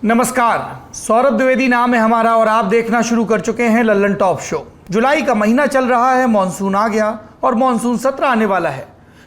नमस्कार, सौरभ द्विवेदी नाम है हमारा और आप देखना शुरू कर चुके हैं लल्लन टॉप शो। जुलाई का महीना चल रहा है, मॉनसून आ गया और मॉनसून सत्र आने वाला है।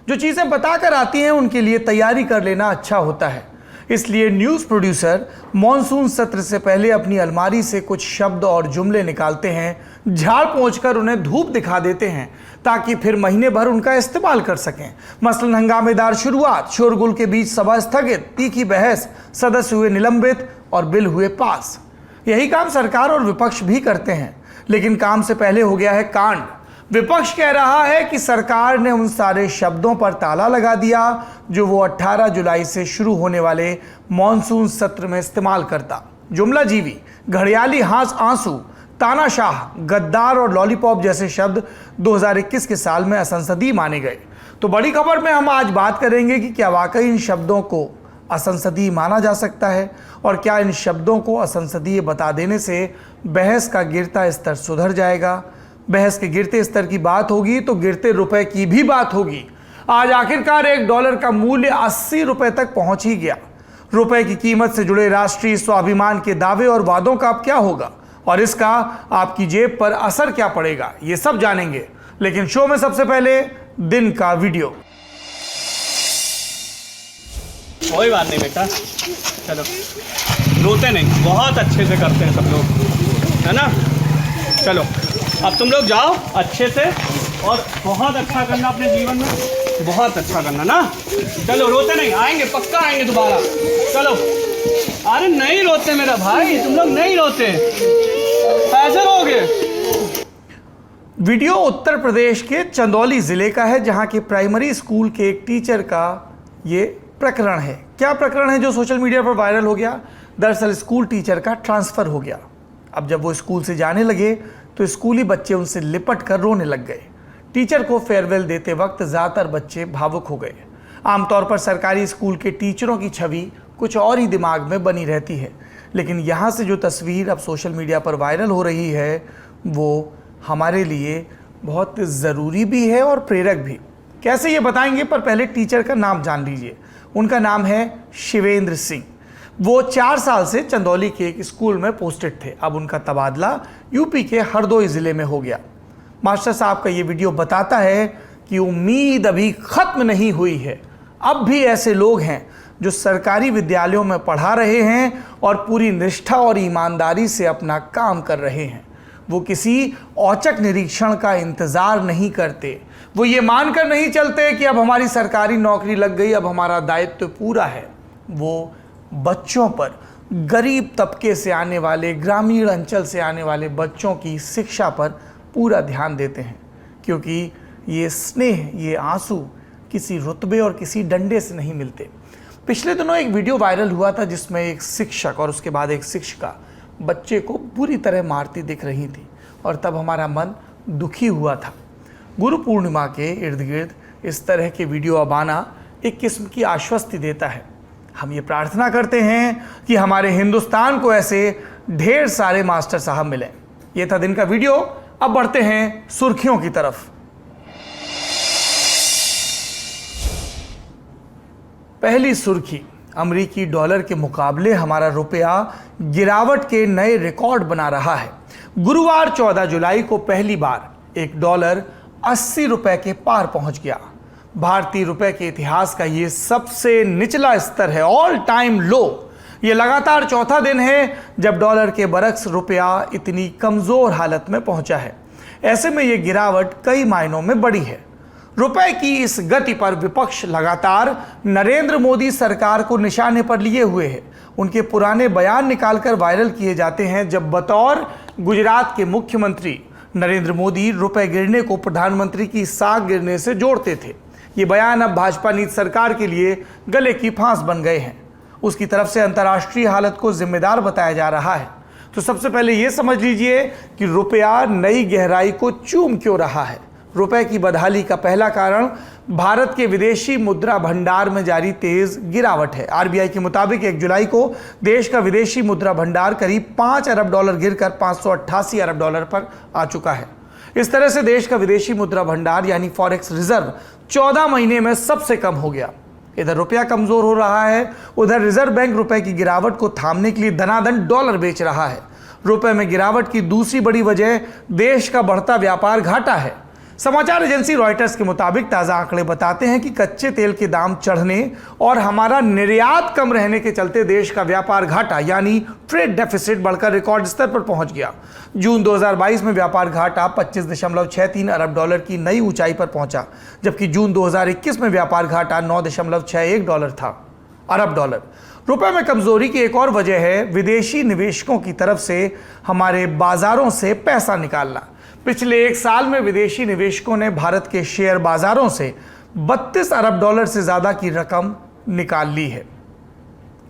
जो चीज़ें बताकर आती हैं उनके लिए तैयारी कर लेना अच्छा होता है। इसलिए न्यूज़ प्रोड्यूसर मॉनसून सत्र से पहले अपनी अलमारी से कुछ शब्द और जुमले निकालते हैं, झाड़ पोंछ कर उन्हें धूप दिखा देते हैं ताकि फिर महीने भर उनका इस्तेमाल कर सकें। मसलन हंगामेदार शुरुआत, शोरगुल के बीच सभा स्थगित, तीखी बहस, सदस्य हुए निलंबित और बिल हुए पास। यही काम सरकार और विपक्ष भी करते हैं, लेकिन काम से पहले हो गया है कांड। विपक्ष कह रहा है कि सरकार ने उन सारे शब्दों पर ताला लगा दिया जो वो 18 जुलाई से शुरू होने वाले मॉनसून सत्र में इस्तेमाल करता। जुमला जीवी, घड़ियाली हाथ आंसू, तानाशाह, गद्दार और लॉलीपॉप जैसे शब्द 2021 के साल में असंसदीय माने गए। तो बड़ी खबर में हम आज बात करेंगे कि क्या वाकई इन शब्दों को असंसदीय माना जा सकता है और क्या इन शब्दों को असंसदीय बता देने से बहस का गिरता स्तर सुधर जाएगा। बहस के गिरते स्तर की बात होगी तो गिरते रुपए की भी बात होगी। आज आखिरकार $1 का मूल्य 80 रुपए तक पहुंच ही गया। रुपए की कीमत से जुड़े राष्ट्रीय स्वाभिमान के दावे और वादों का अब क्या होगा और इसका आपकी जेब पर असर क्या पड़ेगा, ये सब जानेंगे। लेकिन शो में सबसे पहले दिन का वीडियो। कोई बात नहीं बेटा, चलो रोते नहीं, बहुत अच्छे से करते हैं सब लोग, है ना। चलो अब तुम लोग जाओ अच्छे से और बहुत अच्छा करना अपने जीवन में, बहुत अच्छा करना ना। चलो रोते नहीं, आएंगे पक्का आएंगे दोबारा। चलो, अरे नहीं रोते मेरा भाई, तुम लोग नहीं रोते, ऐसे रहोगे। वीडियो उत्तर प्रदेश के चंदौली जिले का है, जहां के प्राइमरी स्कूल के एक टीचर का ये प्रकरण है। क्या प्रकरण है जो सोशल मीडिया पर वायरल हो गया? दरअसल स्कूल टीचर का ट्रांसफर हो गया। अब जब वो स्कूल से जाने लगे तो स्कूली बच्चे उनसे लिपट कर रोने लग गए। टीचर को फेयरवेल देते वक्त ज़्यादातर बच्चे भावुक हो गए। आमतौर पर सरकारी स्कूल के टीचरों की छवि कुछ और ही दिमाग में बनी रहती है, लेकिन यहाँ से जो तस्वीर अब सोशल मीडिया पर वायरल हो रही है वो हमारे लिए बहुत ज़रूरी भी है और प्रेरक भी। कैसे ये बताएंगे, पर पहले टीचर का नाम जान लीजिए। उनका नाम है शिवेंद्र सिंह। वो 4 साल से चंदौली के एक स्कूल में पोस्टेड थे। अब उनका तबादला यूपी के हरदोई ज़िले में हो गया। मास्टर साहब का ये वीडियो बताता है कि उम्मीद अभी ख़त्म नहीं हुई है। अब भी ऐसे लोग हैं जो सरकारी विद्यालयों में पढ़ा रहे हैं और पूरी निष्ठा और ईमानदारी से अपना काम कर रहे हैं। वो किसी औचक निरीक्षण का इंतज़ार नहीं करते। वो ये मानकर नहीं चलते कि अब हमारी सरकारी नौकरी लग गई, अब हमारा दायित्व पूरा है। वो बच्चों पर, गरीब तबके से आने वाले, ग्रामीण अंचल से आने वाले बच्चों की शिक्षा पर पूरा ध्यान देते हैं, क्योंकि ये स्नेह, ये आंसू किसी रुतबे और किसी डंडे से नहीं मिलते। पिछले दिनों एक वीडियो वायरल हुआ था जिसमें एक शिक्षक और उसके बाद एक शिक्षिका बच्चे को बुरी तरह मारती दिख रही थी और तब हमारा मन दुखी हुआ था। गुरु पूर्णिमा के इर्द गिर्द इस तरह के वीडियो अब आना एक किस्म की आश्वस्ति देता है। हम ये प्रार्थना करते हैं कि हमारे हिंदुस्तान को ऐसे ढेर सारे मास्टर साहब मिलें। ये था दिन का वीडियो। अब बढ़ते हैं सुर्खियों की तरफ। पहली सुर्खी, अमेरिकी डॉलर के मुकाबले हमारा रुपया गिरावट के नए रिकॉर्ड बना रहा है। गुरुवार 14 जुलाई को पहली बार $1 80 रुपए के पार पहुंच गया। भारतीय रुपए के इतिहास का ये सबसे निचला स्तर है, ऑल टाइम लो। ये लगातार चौथा दिन है जब डॉलर के बरक्स रुपया इतनी कमज़ोर हालत में पहुंचा है। ऐसे में ये गिरावट कई मायनों में बड़ी है। रुपए की इस गति पर विपक्ष लगातार नरेंद्र मोदी सरकार को निशाने पर लिए हुए है। उनके पुराने बयान निकालकर वायरल किए जाते हैं, जब बतौर गुजरात के मुख्यमंत्री नरेंद्र मोदी रुपए गिरने को प्रधानमंत्री की साख गिरने से जोड़ते थे। ये बयान अब भाजपा नीति सरकार के लिए गले की फांस बन गए हैं। उसकी तरफ से अंतर्राष्ट्रीय हालत को जिम्मेदार बताया जा रहा है। तो सबसे पहले ये समझ लीजिए कि रुपया नई गहराई को चूम क्यों रहा है। रुपए की बदहाली का पहला कारण भारत के विदेशी मुद्रा भंडार में जारी तेज गिरावट है। आरबीआई के मुताबिक 1 जुलाई को देश का विदेशी मुद्रा भंडार करीब $5 अरब गिरकर $588 अरब पर आ चुका है। इस तरह से देश का विदेशी मुद्रा भंडार यानी फॉरेक्स रिजर्व 14 महीने में सबसे कम हो गया। इधर रुपया कमजोर हो रहा है, उधर रिजर्व बैंक रुपए की गिरावट को थामने के लिए धनाधन डॉलर बेच रहा है। रुपए में गिरावट की दूसरी बड़ी वजह देश का बढ़ता व्यापार घाटा है। समाचार एजेंसी रॉयटर्स के मुताबिक ताज़ा आंकड़े बताते हैं कि कच्चे तेल के दाम चढ़ने और हमारा निर्यात कम रहने के चलते देश का व्यापार घाटा यानी ट्रेड डेफिसिट बढ़कर रिकॉर्ड स्तर पर पहुंच गया। जून 2022 में व्यापार घाटा 25.63 अरब डॉलर की नई ऊंचाई पर पहुंचा, जबकि जून 2021 में व्यापार घाटा 9.61 अरब डॉलर। रुपए में कमजोरी की एक और वजह है विदेशी निवेशकों की तरफ से हमारे बाजारों से पैसा निकालना। पिछले एक साल में विदेशी निवेशकों ने भारत के शेयर बाजारों से 32 अरब डॉलर से ज्यादा की रकम निकाल ली है।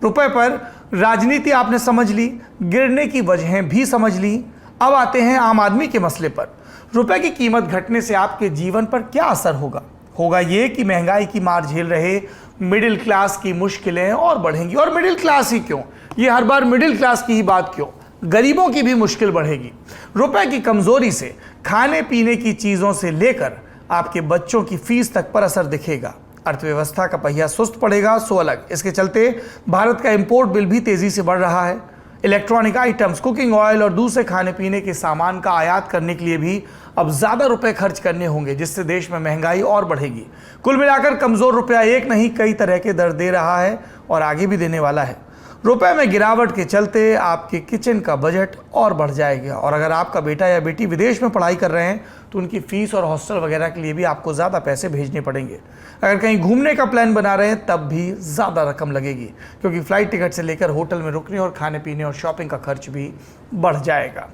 रुपए पर राजनीति आपने समझ ली, गिरने की वजहें भी समझ ली। अब आते हैं आम आदमी के मसले पर। रुपए की कीमत घटने से आपके जीवन पर क्या असर होगा? होगा ये कि महंगाई की मार झेल रहे मिडिल क्लास की मुश्किलें और बढ़ेंगी। और मिडिल क्लास ही क्यों, ये हर बार मिडिल क्लास की ही बात क्यों, गरीबों की भी मुश्किल बढ़ेगी। रुपए की कमजोरी से खाने पीने की चीजों से लेकर आपके बच्चों की फीस तक पर असर दिखेगा। अर्थव्यवस्था का पहिया सुस्त पड़ेगा सो अलग। इसके चलते भारत का इंपोर्ट बिल भी तेजी से बढ़ रहा है। इलेक्ट्रॉनिक आइटम्स, कुकिंग ऑयल और दूसरे खाने पीने के सामान का आयात करने के लिए भी अब ज्यादा रुपए खर्च करने होंगे, जिससे देश में महंगाई और बढ़ेगी। कुल मिलाकर कमजोर रुपया एक नहीं कई तरह के दर्द दे रहा है और आगे भी देने वाला है। रुपए में गिरावट के चलते आपके किचन का बजट और बढ़ जाएगा। और अगर आपका बेटा या बेटी विदेश में पढ़ाई कर रहे हैं तो उनकी फीस और हॉस्टल वगैरह के लिए भी आपको ज़्यादा पैसे भेजने पड़ेंगे। अगर कहीं घूमने का प्लान बना रहे हैं तब भी ज़्यादा रकम लगेगी, क्योंकि फ़्लाइट टिकट से लेकर होटल में रुकने और खाने पीने और शॉपिंग का खर्च भी बढ़ जाएगा।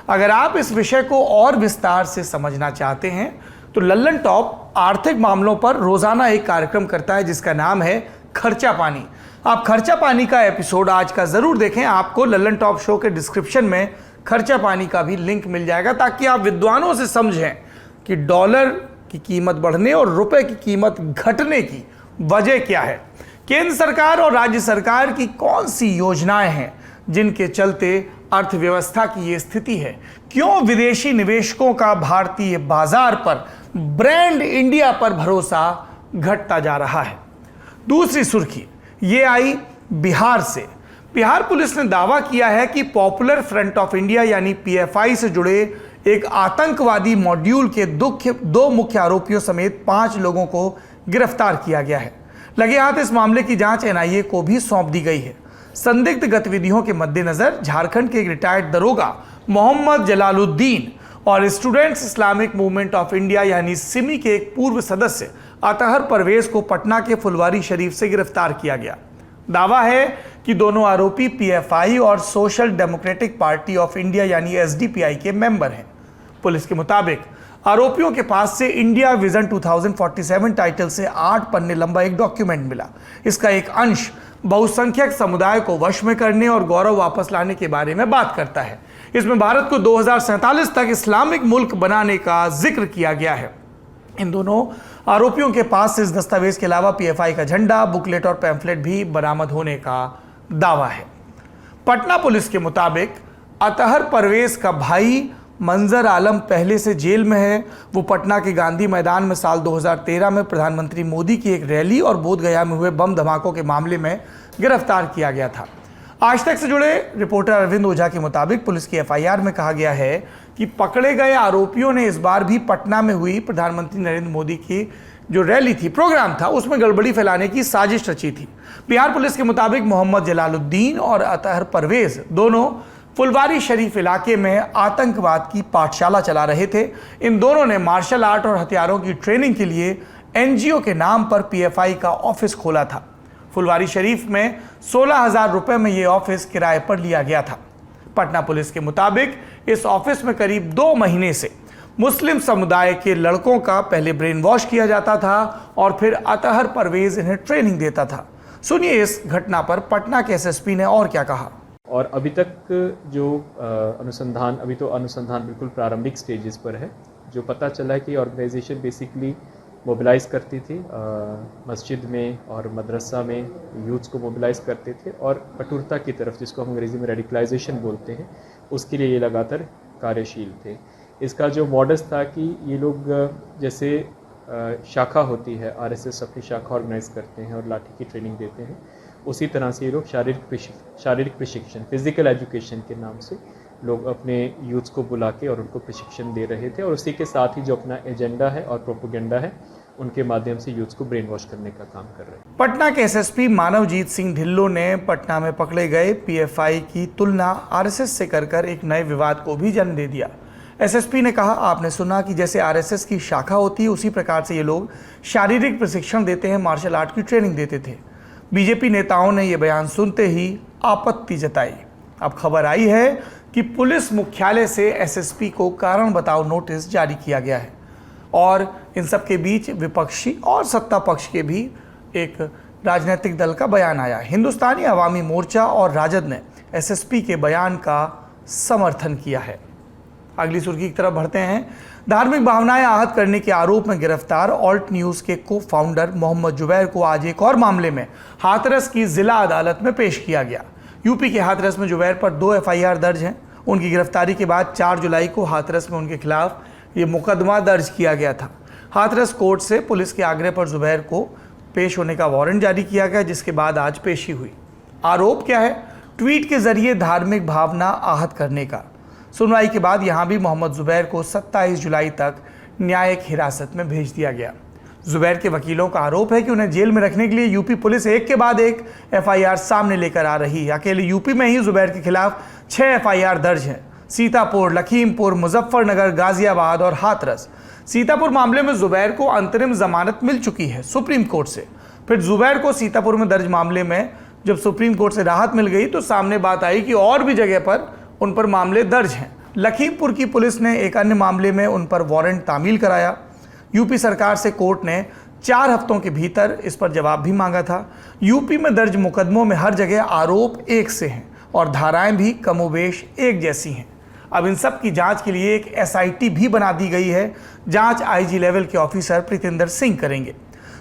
अगर आप इस विषय को और विस्तार से समझना चाहते हैं तो लल्लन टॉप आर्थिक मामलों पर रोज़ाना एक कार्यक्रम करता है जिसका नाम है खर्चा पानी। आप खर्चा पानी का एपिसोड आज का जरूर देखें। आपको लल्लन टॉप शो के डिस्क्रिप्शन में खर्चा पानी का भी लिंक मिल जाएगा, ताकि आप विद्वानों से समझें कि डॉलर की कीमत बढ़ने और रुपए की कीमत घटने की वजह क्या है। केंद्र सरकार और राज्य सरकार की कौन सी योजनाएं हैं जिनके चलते अर्थव्यवस्था की ये स्थिति है। क्यों विदेशी निवेशकों का भारतीय बाजार पर, ब्रांड इंडिया पर भरोसा घटता जा रहा है। दूसरी सुर्खी ये आई बिहार से। बिहार पुलिस ने दावा किया है कि पॉपुलर फ्रंट ऑफ इंडिया यानी पीएफआई से जुड़े एक आतंकवादी मॉड्यूल के दो मुख्य आरोपियों समेत 5 लोगों को गिरफ्तार किया गया है। लगे हाथ इस मामले की जांच एनआईए को भी सौंप दी गई है। संदिग्ध गतिविधियों के मद्देनजर झारखंड के एक रिटायर्ड दरोगा मोहम्मद जलालुद्दीन और students Islamic movement of India यानी सिमी के एक पूर्व सदस्य अतहर परवेज को पटना के फुलवारी शरीफ से गिरफ्तार किया गया। दावा है कि दोनों आरोपी पीएफआई और social democratic party of India यानी एसडीपीआई के मेंबर हैं। पुलिस के मुताबिक आरोपियों के पास से इंडिया विजन 2047 टाइटल से 8 पन्ने लंबा एक डॉक्यूमेंट मिला। इसका एक अंश बहुसंख्यक समुदाय को वश में करने और गौरव वापस लाने के बारे में बात करता है। इसमें भारत को 2047 तक इस्लामिक मुल्क बनाने का जिक्र किया गया है। इन दोनों आरोपियों के पास से इस दस्तावेज के अलावा पीएफआई का झंडा, बुकलेट और पैम्फलेट भी बरामद होने का दावा है। पटना पुलिस के मुताबिक अतहर परवेज का भाई मंजर आलम पहले से जेल में है। वो पटना के गांधी मैदान में साल 2013 में प्रधानमंत्री मोदी की एक रैली और बोधगया में हुए बम धमाकों के मामले में गिरफ्तार किया गया था। आज तक से जुड़े रिपोर्टर अरविंद ओझा के मुताबिक पुलिस की एफआईआर में कहा गया है कि पकड़े गए आरोपियों ने इस बार भी पटना में हुई प्रधानमंत्री नरेंद्र मोदी की जो रैली थी, प्रोग्राम था, उसमें गड़बड़ी फैलाने की साजिश रची थी। बिहार पुलिस के मुताबिक मोहम्मद जलालुद्दीन और अतहर परवेज दोनों फुलवारी शरीफ इलाके में आतंकवाद की पाठशाला चला रहे थे। इन दोनों ने मार्शल आर्ट और हथियारों की ट्रेनिंग के लिए एनजीओ के नाम पर पीएफआई का ऑफिस खोला था। फुलवारी शरीफ में 16,000 रुपए में यह ऑफिस किराए पर लिया गया था। पटना पुलिस के मुताबिक इस ऑफिस में करीब 2 महीने से मुस्लिम समुदाय के लड़कों का पहले ब्रेन वॉश किया जाता था और फिर अतहर परवेज इन्हें ट्रेनिंग देता था। सुनिए इस घटना पर पटना के एसएसपी ने और क्या कहा। और अभी तक जो अभी तो अनुसंधान बिल्कुल प्रारंभिक स्टेजेस पर है। जो पता चला है कि ऑर्गेनाइजेशन बेसिकली मोबिलाइज़ करती थी, मस्जिद में और मदरसा में यूथ्स को मोबिलाइज़ करते थे और कठोरता की तरफ, जिसको हम अंग्रेज़ी में रेडिकलाइजेशन बोलते हैं, उसके लिए ये लगातार कार्यशील थे। इसका जो मॉडस था कि ये लोग जैसे शाखा होती है, आरएसएस अपनी शाखा ऑर्गेनाइज करते हैं और लाठी की ट्रेनिंग देते हैं, उसी तरह से ये लोग शारीरिक प्रशिक्षण, फिजिकल एजुकेशन के नाम से लोग अपने यूथ्स को बुला के और उनको प्रशिक्षण दे रहे थे। और उसी के साथ ही जो अपना एजेंडा है और प्रोपोगेंडा है, उनके माध्यम से यूथ्स को ब्रेन वॉश करने का काम कर रहे हैं। पटना के एसएसपी मानवजीत सिंह ढिल्लों ने पटना में पकड़े गए पीएफआई की तुलना आरएसएस से कर एक नए विवाद को भी जन्म दे दिया। एसएसपी ने कहा, आपने सुना कि जैसे आरएसएस की शाखा होती है उसी प्रकार से ये लोग शारीरिक प्रशिक्षण देते हैं, मार्शल आर्ट की ट्रेनिंग देते थे। बीजेपी नेताओं ने यह बयान सुनते ही आपत्ति जताई। अब खबर आई है कि पुलिस मुख्यालय से एसएसपी को कारण बताओ नोटिस जारी किया गया है और इन सब के बीच विपक्षी और सत्ता पक्ष के भी एक राजनीतिक दल का बयान आया। हिंदुस्तानी अवामी मोर्चा और राजद ने एसएसपी के बयान का समर्थन किया है। अगली सुर्खी की तरफ बढ़ते हैं। धार्मिक भावनाएं आहत करने के आरोप में गिरफ्तार ऑल्ट न्यूज के को फाउंडर मोहम्मद जुबैर को आज एक और मामले में हाथरस की जिला अदालत में पेश किया गया। यूपी के हाथरस में जुबैर पर 2 एफआईआर दर्ज हैं। उनकी गिरफ्तारी के बाद 4 जुलाई को हाथरस में उनके खिलाफ ये मुकदमा दर्ज किया गया था। हाथरस कोर्ट से पुलिस के आग्रह पर जुबैर को पेश होने का वारंट जारी किया गया, जिसके बाद आज पेशी हुई। आरोप क्या है? ट्वीट के जरिए धार्मिक भावना आहत करने का। सुनवाई के बाद यहां भी मोहम्मद जुबैर को 27 जुलाई तक न्यायिक हिरासत में भेज दिया गया। जुबैर के वकीलों का आरोप है कि उन्हें जेल में रखने के लिए यूपी पुलिस एक के बाद एक एफआईआर सामने लेकर आ रही है। अकेले यूपी में ही जुबैर के खिलाफ 6 एफआईआर दर्ज हैं। सीतापुर, लखीमपुर, मुजफ्फरनगर, गाजियाबाद और हाथरस। सीतापुर मामले में जुबैर को अंतरिम जमानत मिल चुकी है सुप्रीम कोर्ट से। फिर जुबैर को सीतापुर में दर्ज मामले में जब सुप्रीम कोर्ट से राहत मिल गई तो सामने बात आई कि और भी जगह पर उन पर मामले दर्ज हैं। लखीमपुर की पुलिस ने एक अन्य मामले में उन पर वारंट तामील कराया। यूपी सरकार से कोर्ट ने 4 हफ्तों के भीतर इस पर जवाब भी मांगा था। यूपी में दर्ज मुकदमों में हर जगह आरोप एक से हैं और धाराएं भी कमोबेश एक जैसी हैं। अब इन सब की जांच के लिए एक एसआईटी भी बना दी गई है। जांच आईजी लेवल के ऑफिसर प्रीतिंदर सिंह करेंगे।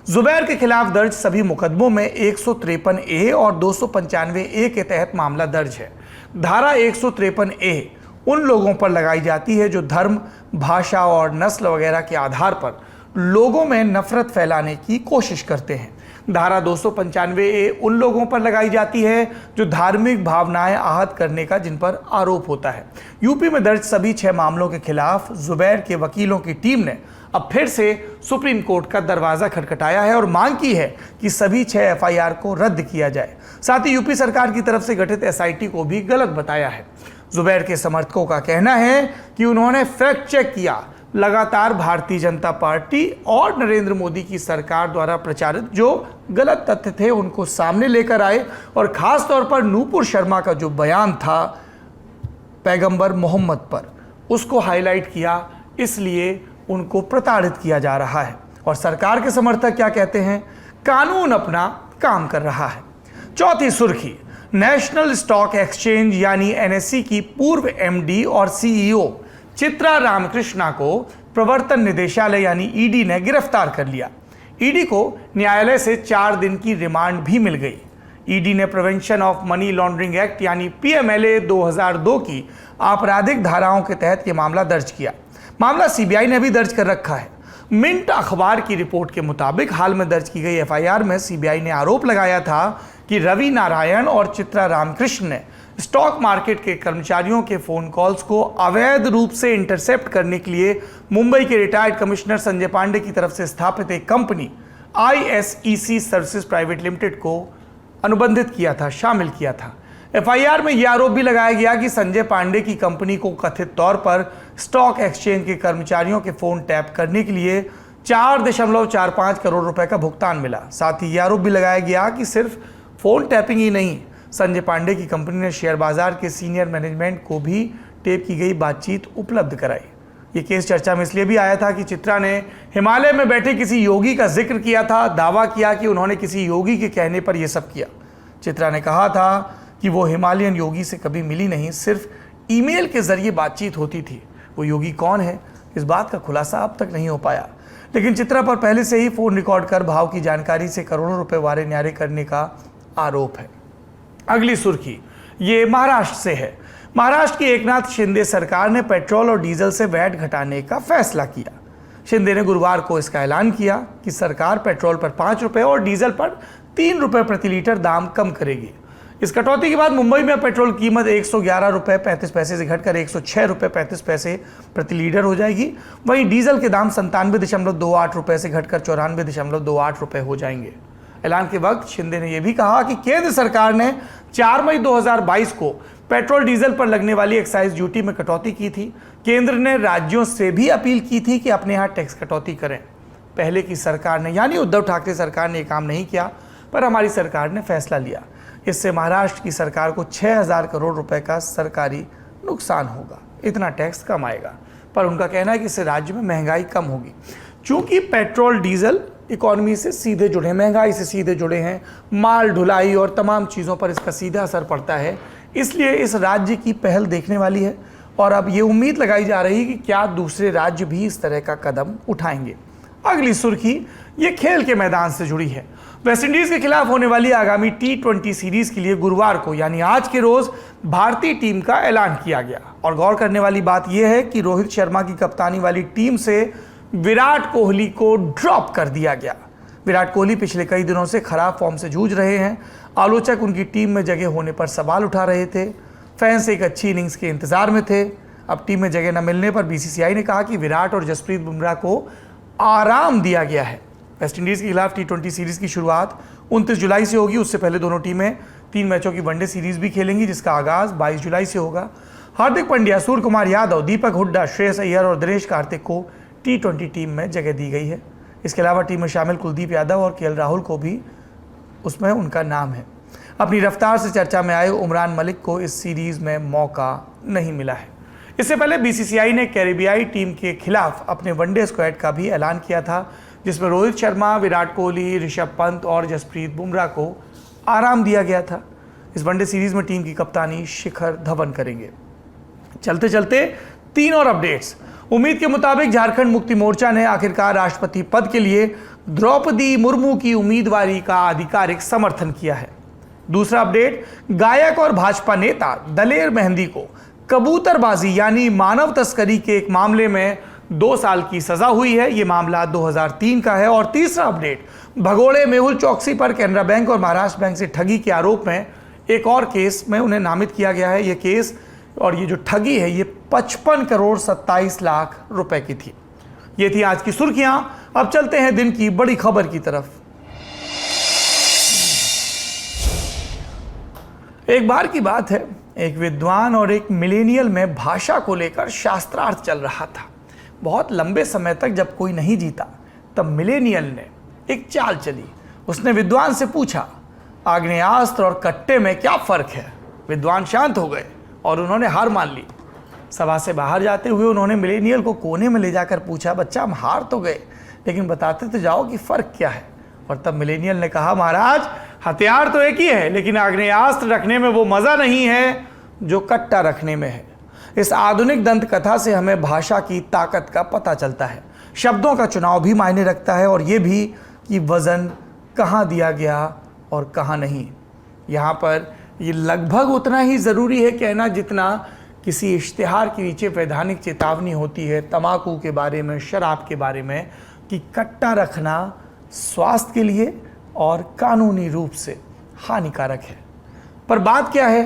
जुबैर के खिलाफ दर्ज सभी मुकदमों में 153A और 295A के तहत मामला दर्ज है। धारा 153A उन लोगों पर लगाई जाती है जो धर्म, भाषा और नस्ल वगैरह के आधार पर लोगों में नफरत फैलाने की कोशिश करते हैं। धारा 295A उन लोगों पर लगाई जाती है जो धार्मिक भावनाएं आहत करने का जिन पर आरोप होता है। यूपी में दर्ज सभी 6 मामलों के खिलाफ जुबैर के वकीलों की टीम ने अब फिर से सुप्रीम कोर्ट का दरवाजा खटखटाया है और मांग की है कि सभी 6 एफआईआर को रद्द किया जाए। साथ ही यूपी सरकार की तरफ से गठित एसआईटी को भी गलत बताया है। जुबैर के समर्थकों का कहना है कि उन्होंने फैक्ट चेक किया। लगातार भारतीय जनता पार्टी और नरेंद्र मोदी की सरकार द्वारा प्रचारित जो गलत तथ्य थे उनको सामने लेकर आए और खास तौर पर नूपुर शर्मा का जो बयान था पैगंबर मोहम्मद पर, उसको हाईलाइट किया। इसलिए उनको प्रताड़ित किया जा रहा है। और सरकार के समर्थक क्या कहते हैं? कानून अपना काम कर रहा है। चौथी सुर्खी, नेशनल स्टॉक एक्सचेंज यानी एनएसई की पूर्व एमडी और सीईओ चित्रा रामकृष्णा को प्रवर्तन निदेशालय यानी ईडी ने गिरफ्तार कर लिया। ईडी को न्यायालय से 4 दिन की रिमांड भी मिल गई। ईडी ने prevention of money laundering act यानी पीएमएलए 2002 की आपराधिक धाराओं के तहत यह मामला दर्ज किया। मामला सीबीआई ने भी दर्ज कर रखा है। मिंट अखबार की रिपोर्ट के मुताबिक हाल में दर्ज की गई एफआईआर में सीबीआई ने आरोप लगाया था कि रवि नारायण और चित्रा रामकृष्ण ने स्टॉक मार्केट के कर्मचारियों के फोन कॉल्स को अवैध रूप से इंटरसेप्ट करने के लिए मुंबई के रिटायर्ड कमिश्नर संजय पांडे की तरफ से स्थापित एक company ISEC services private limited को अनुबंधित किया था, शामिल किया था। एफआईआर में यह आरोप भी लगाया गया कि संजय पांडे की कंपनी को कथित तौर पर स्टॉक एक्सचेंज के कर्मचारियों के फोन टैप करने के लिए 4.45 करोड़ रुपए का भुगतान मिला। साथ ही यह आरोप भी लगाया गया कि सिर्फ फोन टैपिंग ही नहीं, संजय पांडे की कंपनी ने शेयर बाजार के सीनियर मैनेजमेंट को भी टेप की गई बातचीत उपलब्ध कराई। ये केस चर्चा में इसलिए भी आया था कि चित्रा ने हिमालय में बैठे किसी योगी का जिक्र किया था, दावा किया कि उन्होंने किसी योगी के कहने पर यह सब किया। चित्रा ने कहा था कि वो हिमालयन योगी से कभी मिली नहीं, सिर्फ ईमेल के जरिए बातचीत होती थी। वो योगी कौन है, इस बात का खुलासा अब तक नहीं हो पाया। लेकिन चित्रा पर पहले से ही फोन रिकॉर्ड कर भाव की जानकारी से करोड़ों रुपए वारे न्यारे करने का आरोप है। अगली सुर्खी ये महाराष्ट्र से है। महाराष्ट्र की एकनाथ शिंदे सरकार ने पेट्रोल और डीजल से वैट घटाने का फैसला किया। शिंदे ने गुरुवार को इसका ऐलान किया कि सरकार पेट्रोल पर 5 रुपये और डीजल पर 3 रुपये प्रति लीटर दाम कम करेगी। इस कटौती के बाद मुंबई में पेट्रोल की कीमत 111 रुपये 35 पैसे से घटकर 106 रुपये 35 पैसे प्रति लीटर हो जाएगी। वहीं डीजल के दाम 97.28 रुपये से घटकर 94.28 रुपये हो जाएंगे। ऐलान के वक्त शिंदे ने यह भी कहा कि केंद्र सरकार ने 4 मई 2022 को पेट्रोल डीजल पर लगने वाली एक्साइज ड्यूटी में कटौती की थी। केंद्र ने राज्यों से भी अपील की थी कि अपने यहाँ टैक्स कटौती करें। पहले की सरकार ने यानी उद्धव ठाकरे सरकार ने यह काम नहीं किया, पर हमारी सरकार ने फैसला लिया। इससे महाराष्ट्र की सरकार को 6,000 करोड़ रुपए का सरकारी नुकसान होगा। इतना टैक्स कम आएगा, पर उनका कहना है कि इससे राज्य में महंगाई कम होगी। चूंकि पेट्रोल डीजल इकोनॉमी से सीधे जुड़े हैं, महंगाई से सीधे जुड़े हैं, माल ढुलाई और तमाम चीज़ों पर इसका सीधा असर पड़ता है, इसलिए इस राज्य की पहल देखने वाली है। और अब ये उम्मीद लगाई जा रही है कि क्या दूसरे राज्य भी इस तरह का कदम उठाएंगे। अगली सुर्खी ये खेल के मैदान से जुड़ी है। वेस्टइंडीज के खिलाफ होने वाली आगामी T20 सीरीज के लिए गुरुवार को यानी आज के रोज भारतीय टीम का ऐलान किया गया। और गौर करने वाली बात यह है कि रोहित शर्मा की कप्तानी वाली टीम से विराट कोहली को ड्रॉप कर दिया गया। विराट कोहली पिछले कई दिनों से खराब फॉर्म से जूझ रहे हैं। आलोचक उनकी टीम में जगह होने पर सवाल उठा रहे थे। फैंस एक अच्छी इनिंग्स के इंतजार में थे। अब टीम में जगह न मिलने पर BCCI ने कहा कि विराट और जसप्रीत बुमराह को आराम दिया गया है। वेस्टइंडीज के खिलाफ T20 सीरीज की शुरुआत 29 जुलाई से होगी। उससे पहले दोनों टीमें 3 मैचों की वनडे सीरीज भी खेलेंगी, जिसका आगाज 22 जुलाई से होगा। हार्दिक पांड्या, सूर्य कुमार यादव, दीपक हुड्डा, श्रेयस अय्यर और दिनेश कार्तिक को T20 टीम में जगह दी गई है। इसके अलावा टीम में शामिल कुलदीप यादव और KL राहुल को भी उसमें उनका नाम है। अपनी रफ्तार से चर्चा में आए उमरान मलिक को इस सीरीज में मौका नहीं मिला है। इससे पहले BCCI ने कैरेबियाई टीम के खिलाफ अपने वनडे स्क्वाड का भी ऐलान किया था, जिसमें रोहित शर्मा, विराट कोहली, ऋषभ पंत और जसप्रीत बुमराह को आराम दिया गया था। इस वनडे सीरीज में टीम की कप्तानी शिखर धवन करेंगे। चलते चलते 3 और अपडेट्स। उम्मीद के मुताबिक झारखंड मुक्ति मोर्चा ने आखिरकार राष्ट्रपति पद के लिए द्रौपदी मुर्मू की उम्मीदवारी का आधिकारिक समर्थन किया है। दूसरा अपडेट, गायक और भाजपा नेता दलेर मेहंदी को कबूतरबाजी यानी मानव तस्करी के एक मामले में 2 साल की सजा हुई है। यह मामला 2003 का है। और तीसरा अपडेट, भगोड़े मेहुल चौकसी पर कैनरा बैंक और महाराष्ट्र बैंक से ठगी के आरोप में एक और केस में उन्हें नामित किया गया है। यह केस और ये जो ठगी है ये 55 करोड़ 27 लाख रुपए की थी। ये थी आज की सुर्खियां। अब चलते हैं दिन की बड़ी खबर की तरफ। एक बार की बात है, एक विद्वान और एक मिलेनियल में भाषा को लेकर शास्त्रार्थ चल रहा था। बहुत लंबे समय तक जब कोई नहीं जीता, तब मिलेनियल ने एक चाल चली। उसने विद्वान से पूछा, आग्नेयास्त्र और कट्टे में क्या फर्क है? विद्वान शांत हो गए और उन्होंने हार मान ली। सभा से बाहर जाते हुए उन्होंने मिलेनियल को कोने में ले जाकर पूछा, बच्चा हम हार तो गए, लेकिन बताते तो जाओ कि फ़र्क क्या है। और तब मिलेनियल ने कहा, महाराज हथियार तो एक ही है, लेकिन आग्नेयास्त्र रखने में वो मज़ा नहीं है जो कट्टा रखने में है। इस आधुनिक दंत कथा से हमें भाषा की ताकत का पता चलता है। शब्दों का चुनाव भी मायने रखता है, और ये भी कि वज़न कहाँ दिया गया और कहाँ नहीं। यहाँ पर ये लगभग उतना ही ज़रूरी है कहना जितना किसी इश्तिहार के नीचे वैधानिक चेतावनी होती है तंबाकू के बारे में, शराब के बारे में, कि कट्टा रखना स्वास्थ्य के लिए और कानूनी रूप से हानिकारक है। पर बात क्या है?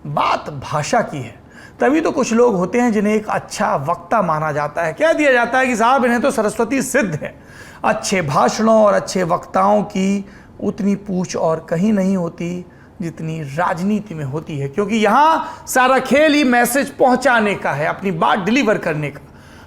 बात भाषा की है। तभी तो कुछ लोग होते हैं जिन्हें एक अच्छा वक्ता माना जाता है। कह दिया जाता है कि साहब इन्हें तो सरस्वती सिद्ध है। अच्छे भाषणों और अच्छे वक्ताओं की उतनी पूछ और कहीं नहीं होती जितनी राजनीति में होती है, क्योंकि यहाँ सारा खेल ही मैसेज पहुँचाने का है, अपनी बात डिलीवर करने का।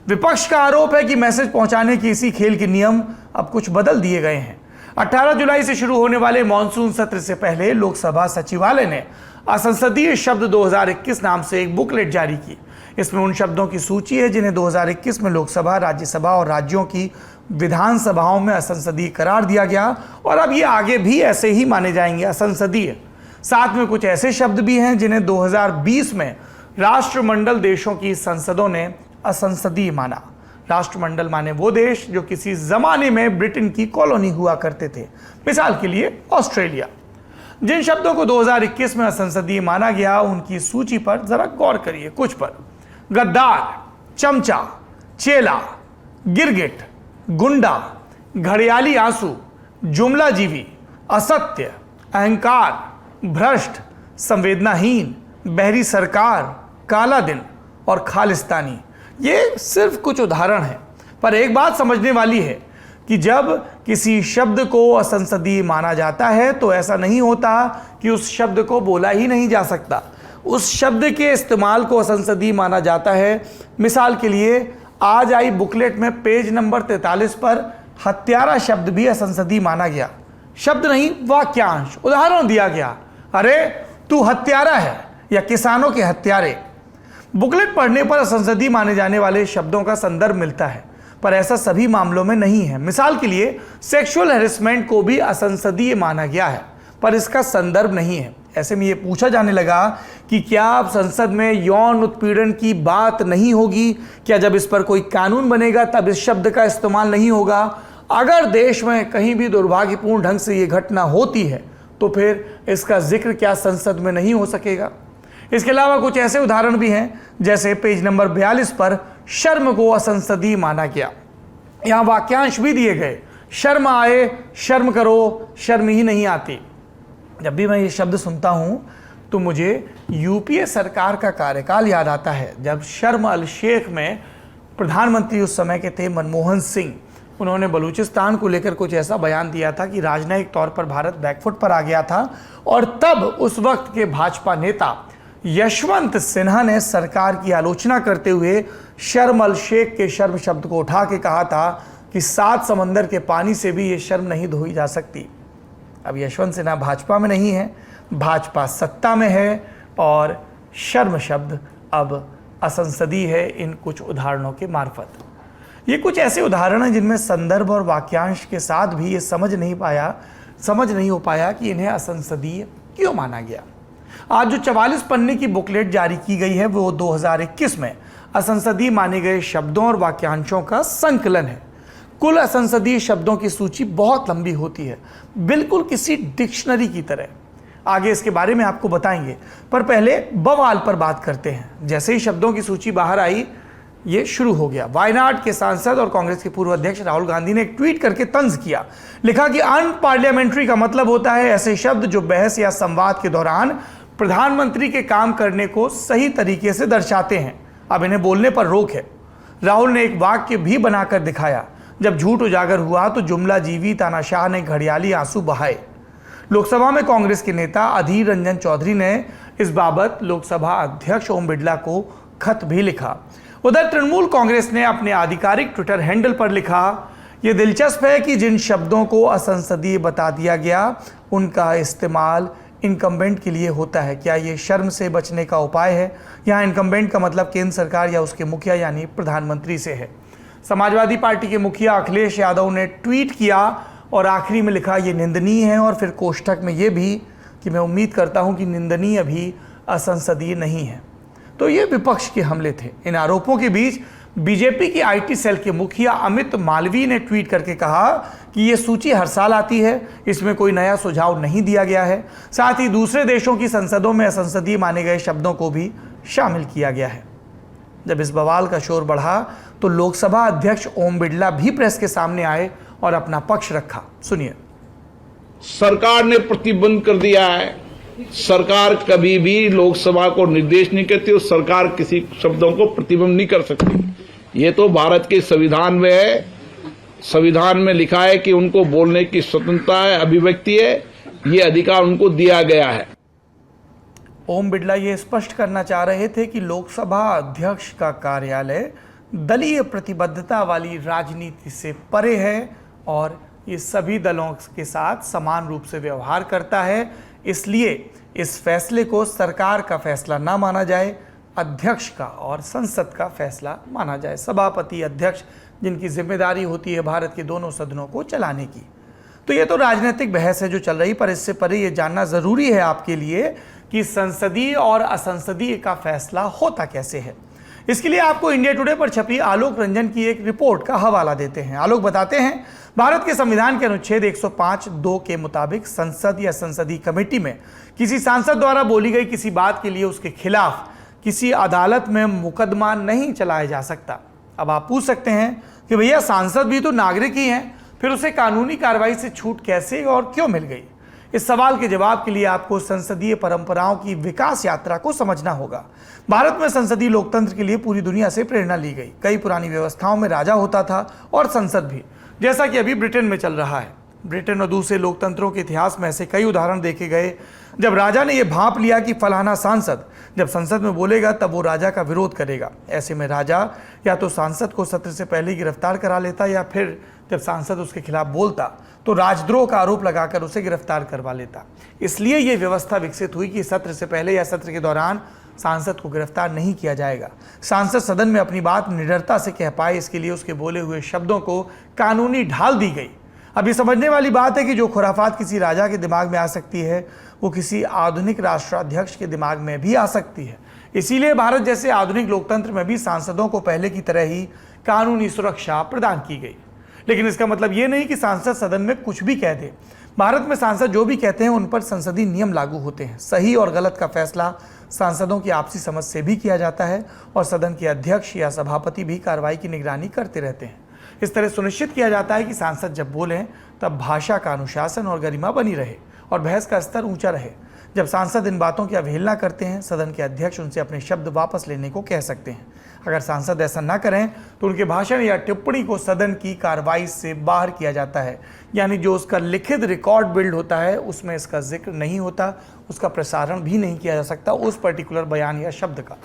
विपक्ष का आरोप है कि मैसेज पहुँचाने के इसी खेल के नियम अब कुछ बदल दिए गए हैं। 18 जुलाई से शुरू होने वाले मॉनसून सत्र से पहले लोकसभा सचिवालय ने असंसदीय शब्द 2021 नाम से एक बुकलेट जारी की। इसमें उन शब्दों की सूची है जिन्हें 2021 में लोकसभा, राज्यसभा और राज्यों की विधानसभाओं में असंसदीय करार दिया गया, और अब ये आगे भी ऐसे ही माने जाएंगे, असंसदीय। साथ में कुछ ऐसे शब्द भी हैं जिन्हें 2020 में राष्ट्रमंडल देशों की संसदों ने असंसदीय माना। राष्ट्रमंडल माने वो देश जो किसी जमाने में ब्रिटेन की कॉलोनी हुआ करते थे, मिसाल के लिए ऑस्ट्रेलिया। जिन शब्दों को 2021 में असंसदीय माना गया उनकी सूची पर जरा गौर करिए। कुछ पर गद्दार, चमचा, चेला, गिरगिट, गुंडा, घड़ियाली आंसू, जुमलाजीवी, असत्य, अहंकार, भ्रष्ट, संवेदनाहीन, बहरी सरकार, काला दिन और खालिस्तानी। ये सिर्फ कुछ उदाहरण हैं, पर एक बात समझने वाली है कि जब किसी शब्द को असंसदीय माना जाता है तो ऐसा नहीं होता कि उस शब्द को बोला ही नहीं जा सकता। उस शब्द के इस्तेमाल को असंसदीय माना जाता है। मिसाल के लिए आज आई बुकलेट में पेज नंबर 43 पर हत्यारा शब्द भी असंसदीय माना गया। शब्द नहीं, वाक्यांश, उदाहरण दिया गया, अरे तू हत्यारा है या किसानों के हत्यारे। बुकलेट पढ़ने पर असंसदीय माने जाने वाले शब्दों का संदर्भ मिलता है, पर ऐसा सभी मामलों में नहीं है। मिसाल के लिए सेक्सुअल हैरेसमेंट को भी असंसदीय माना गया है, पर इसका संदर्भ नहीं है। ऐसे में ये पूछा जाने लगा कि क्या अब संसद में यौन उत्पीड़न की बात नहीं होगी? क्या जब इस पर कोई कानून बनेगा तब इस शब्द का इस्तेमाल नहीं होगा? अगर देश में कहीं भी दुर्भाग्यपूर्ण ढंग से ये घटना होती है तो फिर इसका जिक्र क्या संसद में नहीं हो सकेगा? इसके अलावा कुछ ऐसे उदाहरण भी हैं, जैसे पेज नंबर 42 पर शर्म को असंसदीय माना गया। यहाँ वाक्यांश भी दिए गए, शर्म आए, शर्म करो, शर्म ही नहीं आती। जब भी मैं ये शब्द सुनता हूँ तो मुझे यूपीए सरकार का कार्यकाल याद आता है, जब शर्म अल शेख में प्रधानमंत्री उस समय के थे मनमोहन सिंह। उन्होंने बलूचिस्तान को लेकर कुछ ऐसा बयान दिया था कि राजनयिक तौर पर भारत बैकफुट पर आ गया था, और तब उस वक्त के भाजपा नेता यशवंत सिन्हा ने सरकार की आलोचना करते हुए शर्म अल शेख के शर्म शब्द को उठा के कहा था कि 7 समंदर के पानी से भी ये शर्म नहीं धोई जा सकती। अब यशवंत सिन्हा भाजपा में नहीं है, भाजपा सत्ता में है, और शर्म शब्द अब असंसदीय है इन कुछ उदाहरणों के मार्फत। ये कुछ ऐसे उदाहरण हैं जिनमें संदर्भ और वाक्यांश के साथ भी ये समझ नहीं हो पाया कि इन्हें असंसदीय क्यों माना गया। आज जो 44 पन्ने की बुकलेट जारी की गई है वो 2021 में असंसदीय माने गए शब्दों और वाक्यांशों का संकलन है। कुल असंसदीय शब्दों की सूची बहुत लंबी होती है, बिल्कुल किसी डिक्शनरी की तरह। आगे इसके बारे में आपको बताएंगे, पर पहले बवाल पर बात करते हैं। जैसे ही शब्दों की सूची बाहर आई, ये शुरू हो गया। वायनाड के सांसद और कांग्रेस के पूर्व अध्यक्ष राहुल गांधी ने एक ट्वीट करके तंज किया। लिखा कि अनपार्लियामेंट्री का मतलब होता है ऐसे शब्द जो बहस या संवाद के दौरान प्रधानमंत्री के काम करने को सही तरीके से दर्शाते हैं। अब इन्हें बोलने पर रोक है। राहुल ने एक वाक्य भी बनाकर दिखाया, जब झूठ उजागर हुआ तो जुमलाजीवी तानाशाह ने घड़ियाली आंसू बहाए। लोकसभा में कांग्रेस के नेता अधीर रंजन चौधरी ने इस बाबत लोकसभा अध्यक्ष ओम बिरला को खत भी लिखा। उधर तृणमूल कांग्रेस ने अपने आधिकारिक ट्विटर हैंडल पर लिखा, यह दिलचस्प है कि जिन शब्दों को असंसदीय बता दिया गया उनका इस्तेमाल इनकम्बेंट के लिए होता है। क्या ये शर्म से बचने का उपाय है? यहाँ इनकम्बेंट का मतलब केंद्र सरकार या उसके मुखिया यानी प्रधानमंत्री से है। समाजवादी पार्टी के मुखिया अखिलेश यादव ने ट्वीट किया और आखिरी में लिखा, ये निंदनीय है, और फिर कोष्ठक में ये भी कि मैं उम्मीद करता हूँ कि निंदनीय भी असंसदीय नहीं है। तो ये विपक्ष के हमले थे। इन आरोपों के बीच बीजेपी की आईटी सेल के मुखिया अमित मालवीय ने ट्वीट करके कहा कि ये सूची हर साल आती है, इसमें कोई नया सुझाव नहीं दिया गया है। साथ ही दूसरे देशों की संसदों में असंसदीय माने गए शब्दों को भी शामिल किया गया है। जब इस बवाल का शोर बढ़ा तो लोकसभा अध्यक्ष ओम बिरला भी प्रेस के सामने आए और अपना पक्ष रखा। सुनिए। सरकार ने प्रतिबंध कर दिया है। सरकार कभी भी लोकसभा को निर्देश नहीं करती और सरकार किसी शब्दों को प्रतिबंध नहीं कर सकती। ये तो भारत के संविधान में है। संविधान में लिखा है कि उनको बोलने की स्वतंत्रता है, अभिव्यक्ति है, ये अधिकार उनको दिया गया है। ओम बिरला ये स्पष्ट करना चाह रहे थे कि लोकसभा अध्यक्ष का कार्यालय दलीय प्रतिबद्धता वाली राजनीति से परे है और ये सभी दलों के साथ समान रूप से व्यवहार करता है। इसलिए इस फैसले को सरकार का फैसला ना माना जाए, अध्यक्ष का और संसद का फैसला माना जाए। सभापति, अध्यक्ष, जिनकी जिम्मेदारी होती है भारत के दोनों सदनों को चलाने की। तो ये तो राजनीतिक बहस है जो चल रही, पर इससे परे ये जानना ज़रूरी है आपके लिए कि संसदीय और असंसदीय का फैसला होता कैसे है। इसके लिए आपको इंडिया टुडे पर छपी आलोक रंजन की एक रिपोर्ट का हवाला देते हैं। आलोक बताते हैं, भारत के संविधान के अनुच्छेद 105(2) के मुताबिक संसद या संसदीय कमेटी में किसी सांसद द्वारा बोली गई किसी बात के लिए उसके खिलाफ किसी अदालत में मुकदमा नहीं चलाया जा सकता। अब आप पूछ सकते हैं कि भैया सांसद भी तो नागरिक ही हैं, फिर उसे कानूनी कार्रवाई से छूट कैसे और क्यों मिल गई? इस सवाल के जवाब के लिए आपको संसदीय परंपराओं की विकास यात्रा को समझना होगा। भारत में संसदीय लोकतंत्र के लिए पूरी दुनिया से प्रेरणा ली गई। कई पुरानी व्यवस्थाओं में राजा होता था और संसद भी, जैसा कि अभी ब्रिटेन में चल रहा है। ब्रिटेन और दूसरे लोकतंत्रों के इतिहास में ऐसे कई उदाहरण देखे गए जब राजा ने यह भांप लिया कि फलाना सांसद जब संसद में बोलेगा तब वो राजा का विरोध करेगा। ऐसे में राजा या तो सांसद को सत्र से पहले ही गिरफ्तार करा लेता या फिर जब सांसद उसके खिलाफ बोलता तो राजद्रोह का आरोप लगाकर उसे गिरफ्तार करवा लेता। इसलिए यह व्यवस्था विकसित हुई कि सत्र से पहले या सत्र के दौरान सांसद को गिरफ्तार नहीं किया जाएगा। सांसद सदन में अपनी बात निडरता से कह पाए, इसके लिए उसके बोले हुए शब्दों को कानूनी ढाल दी गई। अब ये समझने वाली बात है कि जो खुराफात किसी राजा के दिमाग में आ सकती है वो किसी आधुनिक राष्ट्राध्यक्ष के दिमाग में भी आ सकती है। इसीलिए भारत जैसे आधुनिक लोकतंत्र में भी सांसदों को पहले की तरह ही कानूनी सुरक्षा प्रदान की गई। लेकिन इसका मतलब ये नहीं कि सांसद सदन में कुछ भी कह दे। भारत में सांसद जो भी कहते हैं उन पर संसदीय नियम लागू होते हैं। सही और गलत का फैसला सांसदों की आपसी समझ से भी किया जाता है और सदन के अध्यक्ष या सभापति भी कार्रवाई की निगरानी करते रहते हैं। इस तरह सुनिश्चित किया जाता है कि सांसद जब बोलें तब भाषा का अनुशासन और गरिमा बनी रहे और बहस का स्तर ऊंचा रहे। जब सांसद इन बातों की अवहेलना करते हैं, सदन के अध्यक्ष उनसे अपने शब्द वापस लेने को कह सकते हैं। अगर सांसद ऐसा न करें तो उनके भाषण या टिप्पणी को सदन की कार्रवाई से बाहर किया जाता है, यानी जो उसका लिखित रिकॉर्ड बिल्ड होता है उसमें इसका जिक्र नहीं होता, उसका प्रसारण भी नहीं किया जा सकता उस पर्टिकुलर बयान या शब्द का।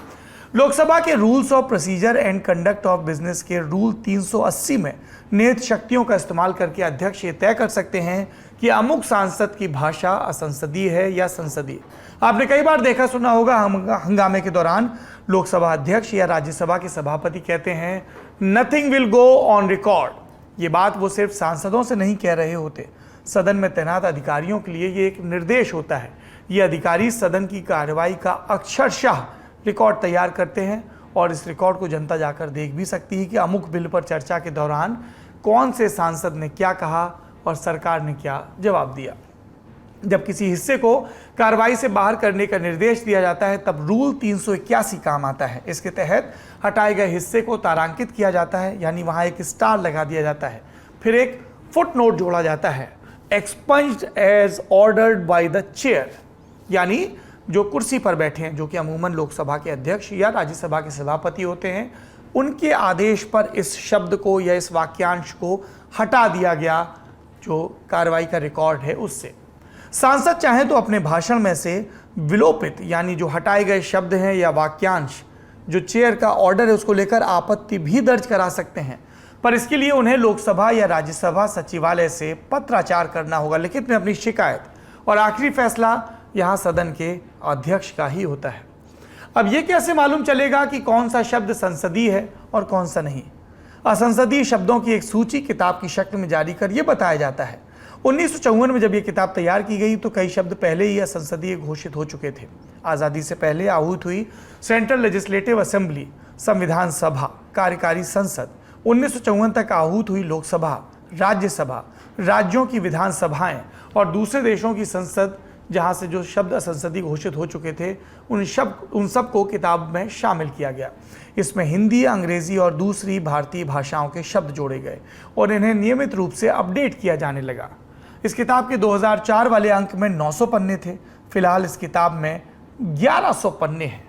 लोकसभा के rules of procedure and conduct of business के रूल 380 में निहित शक्तियों का इस्तेमाल करके अध्यक्ष ये तय कर सकते हैं कि अमुक सांसद की भाषा असंसदीय है या संसदीय। आपने कई बार देखा सुना होगा हंगामे के दौरान लोकसभा अध्यक्ष या राज्यसभा के सभापति कहते हैं nothing will go on record. ये बात वो सिर्फ सांसदों से नहीं कह रहे होते, सदन में तैनात अधिकारियों के लिए ये एक निर्देश होता है। ये अधिकारी सदन की कार्रवाई का अक्षरशः रिकॉर्ड तैयार करते हैं और इस रिकॉर्ड को जनता जाकर देख भी सकती है कि अमुक बिल पर चर्चा के दौरान कौन से सांसद ने क्या कहा और सरकार ने क्या जवाब दिया। जब किसी हिस्से को कार्रवाई से बाहर करने का निर्देश दिया जाता है तब रूल 381 काम आता है। इसके तहत हटाए गए हिस्से को तारांकित किया जाता है, यानी वहाँ एक स्टार लगा दिया जाता है। फिर एक फुट नोट जोड़ा जाता है, expunged as ordered by the chair, यानी जो कुर्सी पर बैठे हैं, जो कि अमूमन लोकसभा के अध्यक्ष या राज्यसभा के सभापति होते हैं, उनके आदेश पर इस शब्द को या इस वाक्यांश को हटा दिया गया जो कार्रवाई का रिकॉर्ड है उससे। सांसद चाहें तो अपने भाषण में से विलोपित, यानी जो हटाए गए शब्द हैं या वाक्यांश, जो चेयर का ऑर्डर है उसको लेकर आपत्ति भी दर्ज करा सकते हैं, पर इसके लिए उन्हें लोकसभा या राज्यसभा सचिवालय से पत्राचार करना होगा लिखित में अपनी शिकायत, और आखिरी फैसला यहाँ सदन के अध्यक्ष का ही होता है। अब ये कैसे मालूम चलेगा कि कौन सा शब्द संसदीय है और कौन सा नहीं? असंसदीय शब्दों की एक सूची किताब की शक्ल में जारी कर यह बताया जाता है। 1954 में जब यह किताब तैयार की गई तो कई शब्द पहले ही असंसदीय घोषित हो चुके थे। आज़ादी से पहले आहूत हुई सेंट्रल लेजिस्लेटिव असेंबली, संविधान सभा, कार्यकारी संसद, 1954 तक आहूत हुई लोकसभा, राज्यसभा, राज्यों की विधानसभाएं और दूसरे देशों की संसद, जहां से जो शब्द असंसदीय घोषित हो चुके थे उन सब को किताब में शामिल किया गया। इसमें हिंदी, अंग्रेजी और दूसरी भारतीय भाषाओं के शब्द जोड़े गए और इन्हें नियमित रूप से अपडेट किया जाने लगा। इस किताब के 2004 वाले अंक में 900 पन्ने थे। फिलहाल इस किताब में 1100 पन्ने हैं।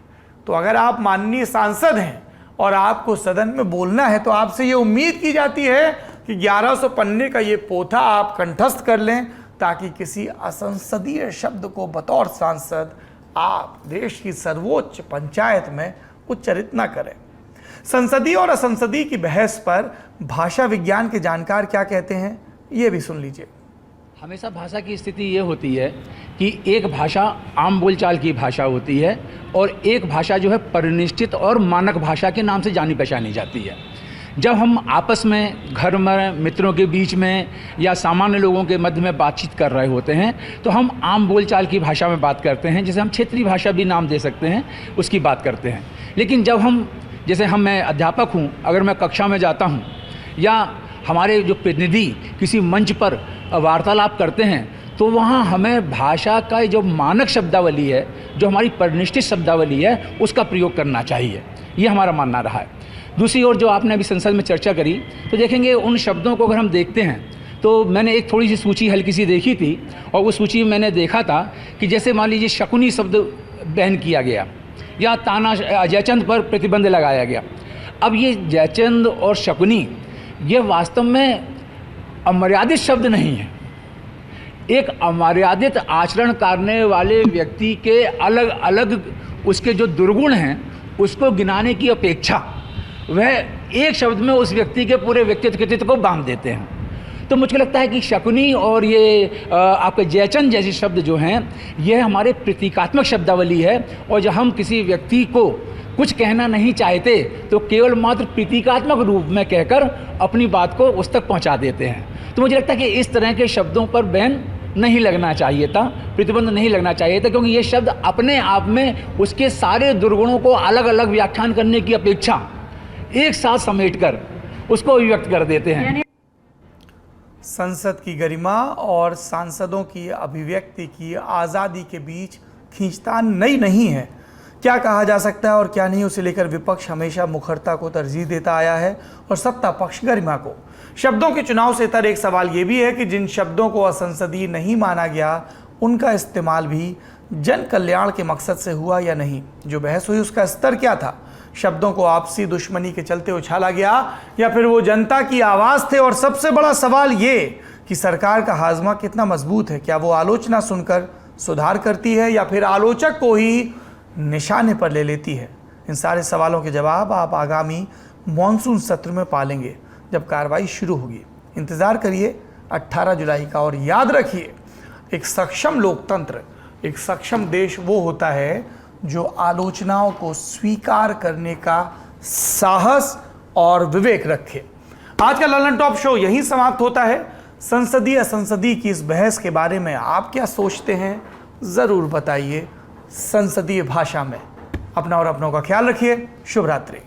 तो अगर आप माननीय सांसद हैं और आपको सदन में बोलना है तो आपसे ये उम्मीद की जाती है कि 1100 पन्ने का ये पोथा आप कंठस्थ कर लें ताकि किसी असंसदीय शब्द को बतौर सांसद आप देश की सर्वोच्च पंचायत में उच्चारित न करें। संसदीय और असंसदीय की बहस पर भाषा विज्ञान के जानकार क्या कहते हैं, ये भी सुन लीजिए। हमेशा भाषा की स्थिति ये होती है कि एक भाषा आम बोलचाल की भाषा होती है और एक भाषा जो है परिनिष्ठित और मानक भाषा के नाम से जानी पहचानी जाती है। जब हम आपस में घर में मित्रों के बीच में या सामान्य लोगों के मध्य में बातचीत कर रहे होते हैं तो हम आम बोलचाल की भाषा में बात करते हैं, जिसे हम क्षेत्रीय भाषा भी नाम दे सकते हैं, उसकी बात करते हैं। लेकिन जब मैं अध्यापक हूँ, अगर मैं कक्षा में जाता हूँ या हमारे जो प्रतिनिधि किसी मंच पर वार्तालाप करते हैं तो वहाँ हमें भाषा का जो मानक शब्दावली है, जो हमारी परिनिष्ठित शब्दावली है, उसका प्रयोग करना चाहिए। ये हमारा मानना रहा है। दूसरी ओर जो आपने अभी संसद में चर्चा करी, तो देखेंगे उन शब्दों को अगर हम देखते हैं तो मैंने एक थोड़ी सी सूची हल्की सी देखी थी, और उस सूची में मैंने देखा था कि जैसे मान लीजिए शकुनी शब्द बैन किया गया या ताना जयचंद पर प्रतिबंध लगाया गया। अब ये जयचंद और शकुनी ये वास्तव में अमर्यादित शब्द नहीं है। एक अमर्यादित आचरण करने वाले व्यक्ति के अलग अलग उसके जो दुर्गुण हैं उसको गिनाने की अपेक्षा वह एक शब्द में उस व्यक्ति के पूरे व्यक्तित्व को बांध देते हैं। तो मुझे लगता है कि शकुनी और ये आपके जयचंद जैसे शब्द जो हैं यह हमारे प्रतीकात्मक शब्दावली है, और जब हम किसी व्यक्ति को कुछ कहना नहीं चाहते तो केवल मात्र प्रतीकात्मक रूप में कहकर अपनी बात को उस तक पहुंचा देते हैं। तो मुझे लगता है कि इस तरह के शब्दों पर बैन नहीं लगना चाहिए था, प्रतिबंध नहीं लगना चाहिए था, क्योंकि ये शब्द अपने आप में उसके सारे दुर्गुणों को अलग अलग व्याख्यान करने की अपेक्षा एक साथ समेटकर उसको अभिव्यक्त कर देते हैं। संसद की गरिमा और सांसदों की अभिव्यक्ति की आज़ादी के बीच खींचतान नई नहीं है। क्या कहा जा सकता है और क्या नहीं, उसे लेकर विपक्ष हमेशा मुखरता को तरजीह देता आया है और सत्ता पक्ष गरिमा को। शब्दों के चुनाव से इतर एक सवाल ये भी है कि जिन शब्दों को असंसदीय नहीं माना गया उनका इस्तेमाल भी जन कल्याण के मकसद से हुआ या नहीं। जो बहस हुई उसका स्तर क्या था? शब्दों को आपसी दुश्मनी के चलते उछाला गया या फिर वो जनता की आवाज़ थे? और सबसे बड़ा सवाल ये कि सरकार का हाजमा कितना मजबूत है? क्या वो आलोचना सुनकर सुधार करती है या फिर आलोचक को ही निशाने पर ले लेती है? इन सारे सवालों के जवाब आप आगामी मॉनसून सत्र में पालेंगे जब कार्रवाई शुरू होगी। इंतज़ार करिए 18 जुलाई का। और याद रखिए, एक सक्षम लोकतंत्र, एक सक्षम देश वो होता है जो आलोचनाओं को स्वीकार करने का साहस और विवेक रखे। आज का ललन टॉप शो यहीं समाप्त होता है। संसदीय असंसदीय की इस बहस के बारे में आप क्या सोचते हैं ज़रूर बताइए संसदीय भाषा में। अपना और अपनों का ख्याल रखिए। शुभ रात्रि।